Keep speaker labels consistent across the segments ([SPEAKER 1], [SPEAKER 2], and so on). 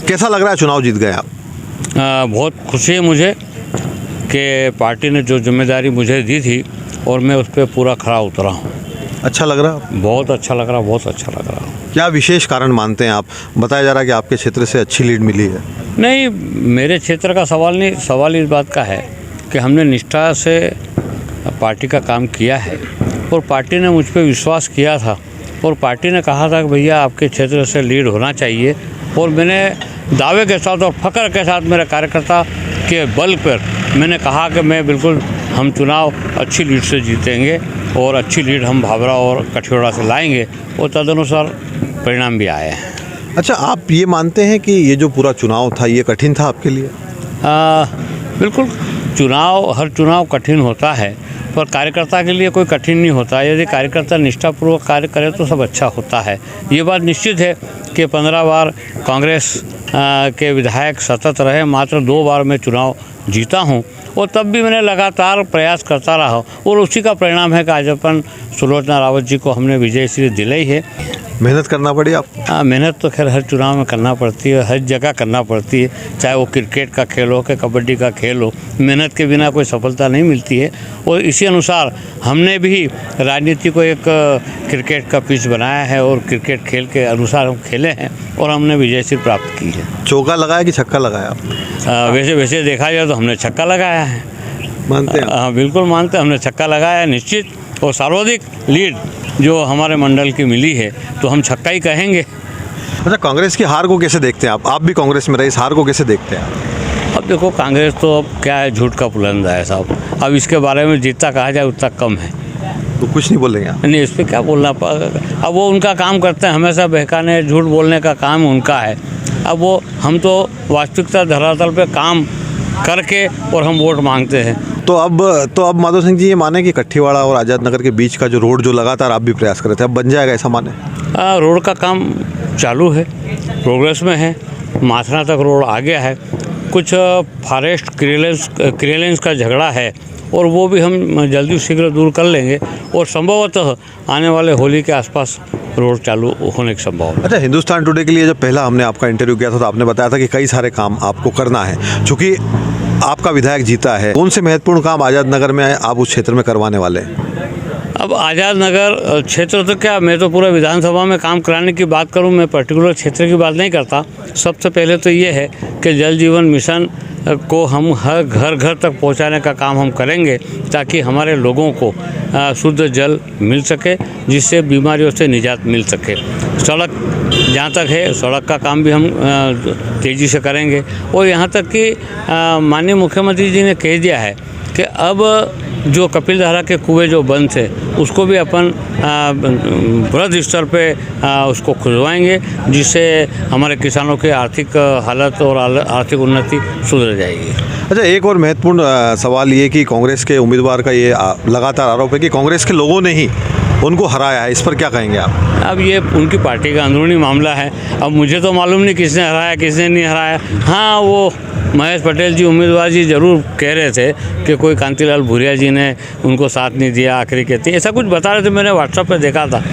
[SPEAKER 1] कैसा लग रहा है चुनाव जीत गए आप?
[SPEAKER 2] बहुत खुशी है मुझे कि पार्टी ने जो जिम्मेदारी मुझे दी थी और मैं उस पर पूरा खरा उतरा हूँ।
[SPEAKER 1] अच्छा लग रहा है?
[SPEAKER 2] बहुत अच्छा लग रहा, बहुत अच्छा लग रहा।
[SPEAKER 1] क्या विशेष कारण मानते हैं आप? बताया जा रहा है कि आपके क्षेत्र से अच्छी लीड मिली है।
[SPEAKER 2] नहीं, मेरे क्षेत्र का सवाल नहीं, सवाल इस बात का है कि हमने निष्ठा से पार्टी का काम किया है और पार्टी ने मुझ पर विश्वास किया था और पार्टी ने कहा था कि भैया आपके क्षेत्र से लीड होना चाहिए, और मैंने दावे के साथ और फ़ख्र के साथ मेरे कार्यकर्ता के बल पर मैंने कहा कि मैं बिल्कुल हम चुनाव अच्छी लीड से जीतेंगे और अच्छी लीड हम भाभरा और कठियावाड़ से लाएंगे, और तदनुसार परिणाम भी आए हैं।
[SPEAKER 1] अच्छा, आप ये मानते हैं कि ये जो पूरा चुनाव था ये कठिन था आपके लिए?
[SPEAKER 2] बिल्कुल, हर चुनाव कठिन होता है, पर कार्यकर्ता के लिए कोई कठिन नहीं होता। यदि कार्यकर्ता निष्ठापूर्वक कार्य करे तो सब अच्छा होता है। ये बात निश्चित है कि 15 बार कांग्रेस के विधायक सतत रहे, मात्र 2 बार मैं चुनाव जीता हूँ, और तब भी मैंने लगातार प्रयास करता रहा, और उसी का परिणाम है कि आज अपन सुलोचना रावत जी को हमने विजय श्री दिलाई है।
[SPEAKER 1] मेहनत करना पड़ी आपको?
[SPEAKER 2] मेहनत तो खैर हर चुनाव में करना पड़ती है, हर जगह करना पड़ती है, चाहे वो क्रिकेट का खेल हो कि कबड्डी का खेल हो। मेहनत के बिना कोई सफलता नहीं मिलती है, और इसी अनुसार हमने भी राजनीति को एक क्रिकेट का पिच बनाया है और क्रिकेट खेल के अनुसार हम खेले हैं और हमने विजय श्री प्राप्त की है।
[SPEAKER 1] चौका लगाया कि छक्का लगाया आपने?
[SPEAKER 2] वैसे देखा जाए तो हमने छक्का लगाया है।
[SPEAKER 1] मानते हैं?
[SPEAKER 2] हाँ, बिल्कुल मानते हैं, हमने छक्का लगाया है निश्चित, और सर्वाधिक लीड जो हमारे मंडल की मिली है तो हम छक्का ही कहेंगे।
[SPEAKER 1] अच्छा, कांग्रेस की हार को कैसे देखते हैं आप भी कांग्रेस में रहे, इस हार को कैसे देखते हैं आप?
[SPEAKER 2] अब देखो, कांग्रेस तो अब क्या है, झूठ का पुलंदा है साहब। अब इसके बारे में जितना कहा जाए उतना कम है।
[SPEAKER 1] तो कुछ नहीं बोलेंगे आप?
[SPEAKER 2] नहीं, इस पर क्या बोलना। अब वो उनका काम करते हैं, हमेशा बहकाने झूठ बोलने का काम उनका है। अब हम तो वास्तविकता धरातल पे काम करके और हम वोट मांगते हैं।
[SPEAKER 1] तो अब माधव सिंह जी ये माने कि कठियावाड़ा और आज़ाद नगर के बीच का जो रोड जो लगातार आप भी प्रयास कर रहे थे, अब बन जाएगा, ऐसा माने?
[SPEAKER 2] रोड का काम चालू है, प्रोग्रेस में है। माथना तक रोड आ गया है। कुछ फॉरेस्ट क्लियरेंस का झगड़ा है, और वो भी हम जल्दी शीघ्र दूर कर लेंगे, और संभवतः आने वाले होली के आसपास रोड चालू होने की संभावना।
[SPEAKER 1] अच्छा, हिंदुस्तान टुडे के लिए जब पहला हमने आपका इंटरव्यू किया था तो आपने बताया था कि कई सारे काम आपको करना है। चूँकि आपका विधायक जीता है, कौन से महत्वपूर्ण काम आज़ाद नगर में आप उस क्षेत्र में करवाने वाले हैं?
[SPEAKER 2] अब आज़ाद नगर क्षेत्र तो क्या, मैं तो पूरा विधानसभा में काम कराने की बात करूं, मैं पर्टिकुलर क्षेत्र की बात नहीं करता। सबसे पहले तो ये है कि जल जीवन मिशन को हम हर घर तक पहुंचाने का काम हम करेंगे, ताकि हमारे लोगों को शुद्ध जल मिल सके, जिससे बीमारियों से निजात मिल सके। सड़क जहाँ तक है, सड़क का काम भी हम तेज़ी से करेंगे, और यहाँ तक कि माननीय मुख्यमंत्री जी ने कह दिया है कि अब जो कपिल धारा के कुएं जो बंद थे उसको भी अपन बृहद स्तर पे उसको खुलवाएंगे, जिससे हमारे किसानों की आर्थिक हालत और आर्थिक उन्नति सुधर जाएगी।
[SPEAKER 1] अच्छा, एक और महत्वपूर्ण सवाल ये कि कांग्रेस के उम्मीदवार का ये लगातार आरोप है कि कांग्रेस के लोगों ने ही उनको हराया है, इस पर क्या कहेंगे आप?
[SPEAKER 2] अब ये उनकी पार्टी का अंदरूनी मामला है। अब मुझे तो मालूम नहीं किसने हराया किसने नहीं हराया। हाँ, वो महेश पटेल जी उम्मीदवार जी ज़रूर कह रहे थे कि कोई कांतिलाल भूरिया जी ने उनको साथ नहीं दिया, आखिरी कहते ऐसा कुछ बता रहे थे, मैंने व्हाट्सएप पे देखा था।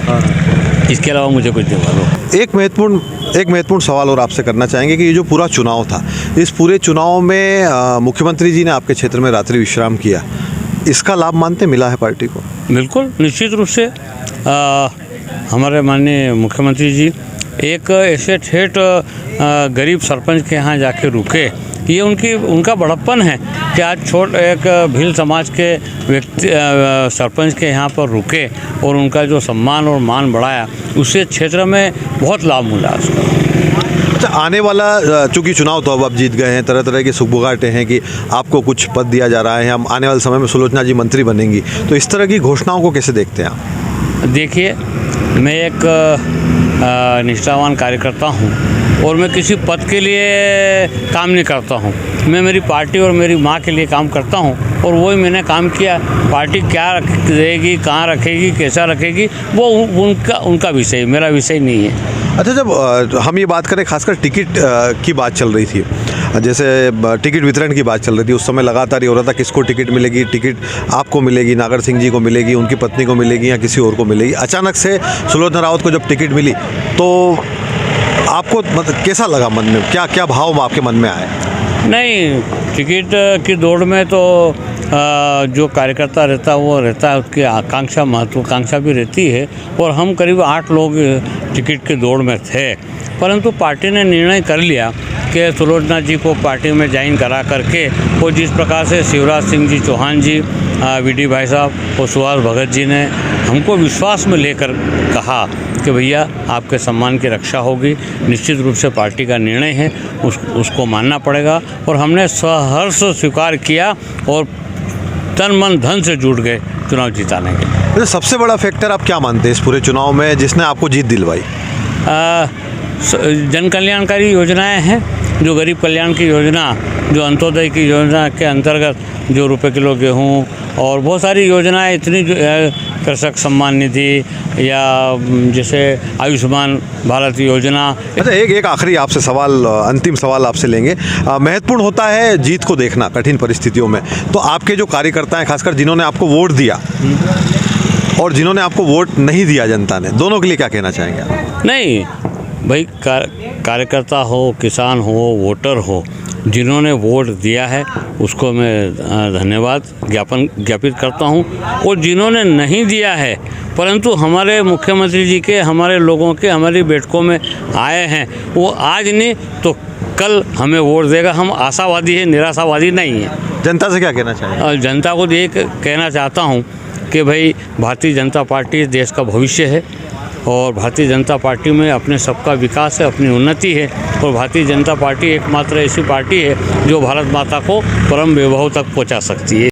[SPEAKER 2] इसके अलावा मुझे कुछ नहीं मालूम।
[SPEAKER 1] एक महत्वपूर्ण सवाल और आपसे करना चाहेंगे कि ये जो पूरा चुनाव था, इस पूरे चुनाव में मुख्यमंत्री जी ने आपके क्षेत्र में रात्रि विश्राम किया, इसका लाभ मानते मिला है पार्टी को?
[SPEAKER 2] बिल्कुल, निश्चित रूप से हमारे माननीय मुख्यमंत्री जी एक ऐसे ठेठ गरीब सरपंच के यहाँ जाके रुके, ये उनका बड़प्पन है कि आज एक भील समाज के व्यक्ति सरपंच के यहाँ पर रुके और उनका जो सम्मान और मान बढ़ाया, उससे क्षेत्र में बहुत लाभ मिला उसका।
[SPEAKER 1] अच्छा, आने वाला चूँकि चुनाव तो अब आप जीत गए हैं, तरह तरह के सुखबुगाटे हैं कि आपको कुछ पद दिया जा रहा है, हम आने वाले समय में सुलोचना जी मंत्री बनेंगी, तो इस तरह की घोषणाओं को कैसे देखते हैं आप?
[SPEAKER 2] देखिए, मैं एक निष्ठावान कार्यकर्ता हूँ और मैं किसी पद के लिए काम नहीं करता हूँ। मैं मेरी पार्टी और मेरी माँ के लिए काम करता हूँ, और वही मैंने काम किया। पार्टी क्या देगी, कहाँ रखेगी, कैसा रखेगी, वो उनका विषय, मेरा विषय नहीं है।
[SPEAKER 1] अच्छा, जब हम ये बात करें, खासकर टिकट की बात चल रही थी, जैसे टिकट वितरण की बात चल रही थी, उस समय लगातार ये हो रहा था किसको टिकट मिलेगी, टिकट आपको मिलेगी, नागर सिंह जी को मिलेगी, उनकी पत्नी को मिलेगी या किसी और को मिलेगी। अचानक से सुलोचना रावत को जब टिकट मिली तो आपको मतलब कैसा लगा मन में, क्या क्या भाव आपके मन में आए?
[SPEAKER 2] नहीं, टिकट की दौड़ में तो जो कार्यकर्ता रहता है वो रहता है, उसकी आकांक्षा महत्वाकांक्षा भी रहती है। और हम करीब 8 लोग टिकट की दौड़ में थे, परंतु पार्टी ने निर्णय कर लिया कि सुलोचना जी को पार्टी में ज्वाइन करा करके, और जिस प्रकार से शिवराज सिंह जी चौहान जी, वीडी भाई साहब और सुभाष भगत जी ने हमको विश्वास में लेकर कहा कि भैया आपके सम्मान की रक्षा होगी, निश्चित रूप से पार्टी का निर्णय है, उसको मानना पड़ेगा। और हमने सहर्ष स्वीकार किया और तन मन धन से जुट गए चुनाव जिताने के लिए।
[SPEAKER 1] वैसे सबसे बड़ा फैक्टर आप क्या मानते हैं इस पूरे चुनाव में जिसने आपको जीत दिलवाई?
[SPEAKER 2] जन कल्याणकारी योजनाएं हैं, जो गरीब कल्याण की योजना, जो अंत्योदय की योजना के अंतर्गत जो रुपये किलो गेहूँ और बहुत सारी योजनाएं इतनी, कृषक सम्मान निधि या जैसे आयुष्मान भारत योजना।
[SPEAKER 1] अच्छा, एक आखिरी आपसे सवाल, अंतिम सवाल आपसे लेंगे। महत्वपूर्ण होता है जीत को देखना कठिन परिस्थितियों में, तो आपके जो कार्यकर्ता हैं, खासकर जिन्होंने आपको वोट दिया और जिन्होंने आपको वोट नहीं दिया जनता ने, दोनों के लिए क्या कहना चाहेंगे आप?
[SPEAKER 2] नहीं भाई, कार्यकर्ता हो, किसान हो, वोटर हो, जिन्होंने वोट दिया है उसको मैं धन्यवाद ज्ञापित करता हूं। और जिन्होंने नहीं दिया है परंतु हमारे मुख्यमंत्री जी के, हमारे लोगों के, हमारी बैठकों में आए हैं, वो आज नहीं तो कल हमें वोट देगा। हम आशावादी हैं, निराशावादी नहीं हैं।
[SPEAKER 1] जनता से क्या कहना चाहेंगे?
[SPEAKER 2] जनता को ये कहना चाहता हूँ कि भाई भारतीय जनता पार्टी देश का भविष्य है, और भारतीय जनता पार्टी में अपने सबका विकास है, अपनी उन्नति है। और भारतीय जनता पार्टी एकमात्र ऐसी पार्टी है जो भारत माता को परम वैभव तक पहुंचा सकती है।